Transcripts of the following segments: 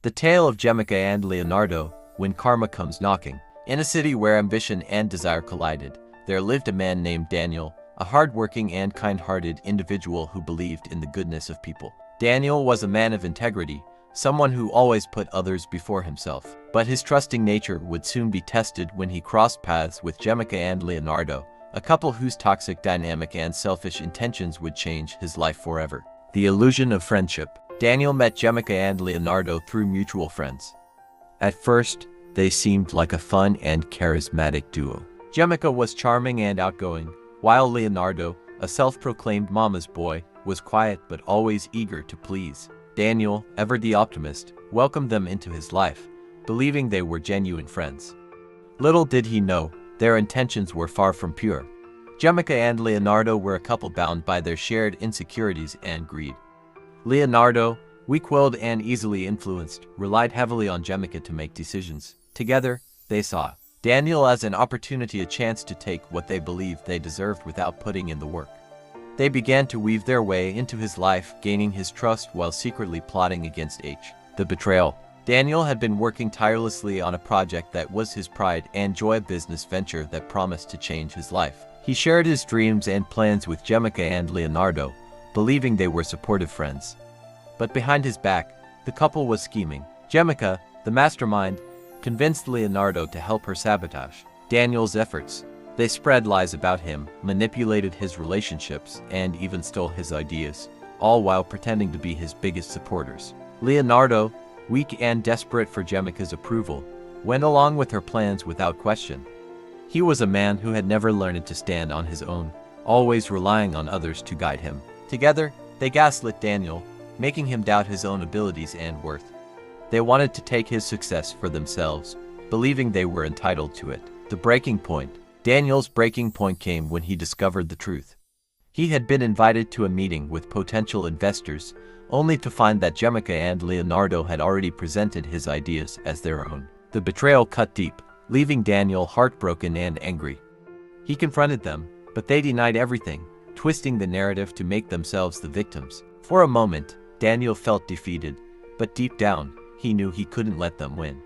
The tale of Gemica and Leonardo, when karma comes knocking. In a city where ambition and desire collided, there lived a man named Daniel, a hard-working and kind-hearted individual who believed in the goodness of people. Daniel was a man of integrity, someone who always put others before himself. But his trusting nature would soon be tested when he crossed paths with Gemica and Leonardo, a couple whose toxic dynamic and selfish intentions would change his life forever. The illusion of friendship. Daniel met Gemica and Leonardo through mutual friends. At first, they seemed like a fun and charismatic duo. Gemica was charming and outgoing, while Leonardo, a self-proclaimed mama's boy, was quiet but always eager to please. Daniel, ever the optimist, welcomed them into his life, believing they were genuine friends. Little did he know, their intentions were far from pure. Gemica and Leonardo were a couple bound by their shared insecurities and greed. Leonardo, weak-willed and easily influenced, relied heavily on Gemica to make decisions. Together, they saw Daniel as an opportunity, a chance to take what they believed they deserved without putting in the work. They began to weave their way into his life, gaining his trust while secretly plotting against the betrayal. Daniel had been working tirelessly on a project that was his pride and joy, a business venture that promised to change his life. He shared his dreams and plans with Gemica and Leonardo, believing they were supportive friends. But behind his back, the couple was scheming. Gemica, the mastermind, convinced Leonardo to help her sabotage Daniel's efforts. They spread lies about him, manipulated his relationships, and even stole his ideas, all while pretending to be his biggest supporters. Leonardo, weak and desperate for Gemica's approval, went along with her plans without question. He was a man who had never learned to stand on his own, always relying on others to guide him. Together, they gaslit Daniel, making him doubt his own abilities and worth. They wanted to take his success for themselves, believing they were entitled to it. The breaking point. Daniel's breaking point came when he discovered the truth. He had been invited to a meeting with potential investors, only to find that Gemica and Leonardo had already presented his ideas as their own. The betrayal cut deep, leaving Daniel heartbroken and angry. He confronted them, but they denied everything, twisting the narrative to make themselves the victims. For a moment, Daniel felt defeated, but deep down, he knew he couldn't let them win.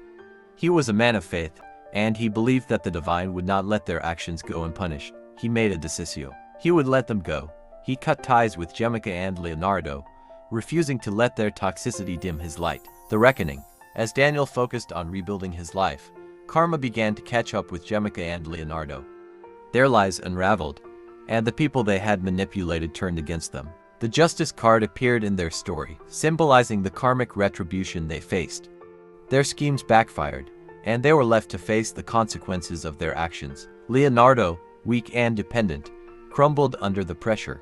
He was a man of faith, and he believed that the divine would not let their actions go unpunished. He made a decision. He would let them go. He cut ties with Gemica and Leonardo, refusing to let their toxicity dim his light. The reckoning. As Daniel focused on rebuilding his life, karma began to catch up with Gemica and Leonardo. Their lies unraveled, and the people they had manipulated turned against them. The justice card appeared in their story, symbolizing the karmic retribution they faced. Their schemes backfired, and they were left to face the consequences of their actions. Leonardo, weak and dependent, crumbled under the pressure.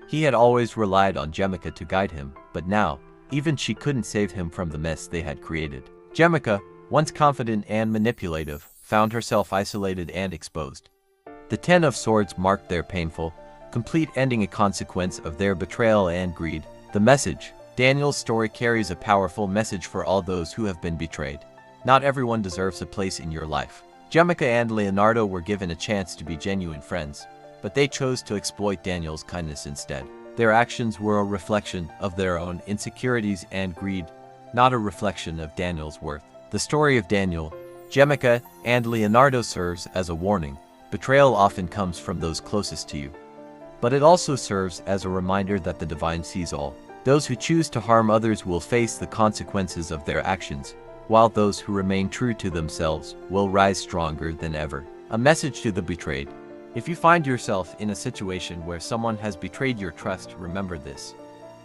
He had always relied on Gemica to guide him, but now, even she couldn't save him from the mess they had created. Gemica, once confident and manipulative, found herself isolated and exposed. The Ten of Swords marked their painful, complete ending, a consequence of their betrayal and greed. The message. Daniel's story carries a powerful message for all those who have been betrayed. Not everyone deserves a place in your life. Gemica and Leonardo were given a chance to be genuine friends, but they chose to exploit Daniel's kindness instead. Their actions were a reflection of their own insecurities and greed, not a reflection of Daniel's worth. The story of Daniel, Gemica, and Leonardo serves as a warning. Betrayal often comes from those closest to you. But it also serves as a reminder that the divine sees all. Those who choose to harm others will face the consequences of their actions, while those who remain true to themselves will rise stronger than ever. A message to the betrayed. If you find yourself in a situation where someone has betrayed your trust, remember this.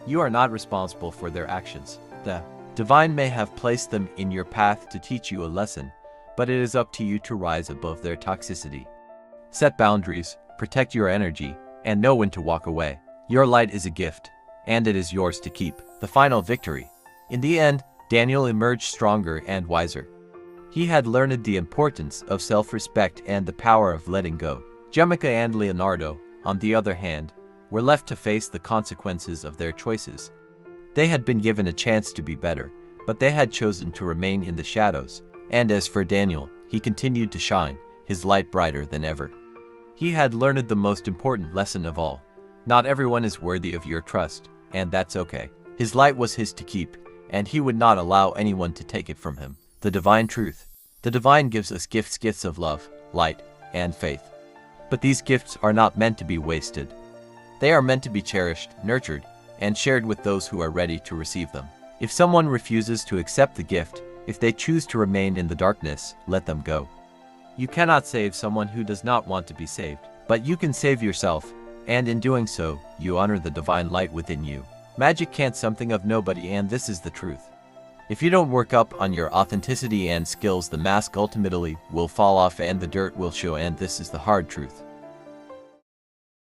You are not responsible for their actions. The divine may have placed them in your path to teach you a lesson, but it is up to you to rise above their toxicity. Set boundaries, protect your energy, and know when to walk away. Your light is a gift, and it is yours to keep. The final victory. In the end, Daniel emerged stronger and wiser. He had learned the importance of self-respect and the power of letting go. Gemica and Leonardo, on the other hand, were left to face the consequences of their choices. They had been given a chance to be better, but they had chosen to remain in the shadows. And as for Daniel, he continued to shine, his light brighter than ever. He had learned the most important lesson of all. Not everyone is worthy of your trust, and that's okay. His light was his to keep, and he would not allow anyone to take it from him. The divine truth. The divine gives us gifts of love, light, and faith. But these gifts are not meant to be wasted. They are meant to be cherished, nurtured, and shared with those who are ready to receive them. If someone refuses to accept the gift, if they choose to remain in the darkness, let them go. You cannot save someone who does not want to be saved, but you can save yourself, and in doing so, you honor the divine light within you. Magic can't something of nobody, and this is the truth. If you don't work up on your authenticity and skills, the mask ultimately will fall off and the dirt will show, and this is the hard truth.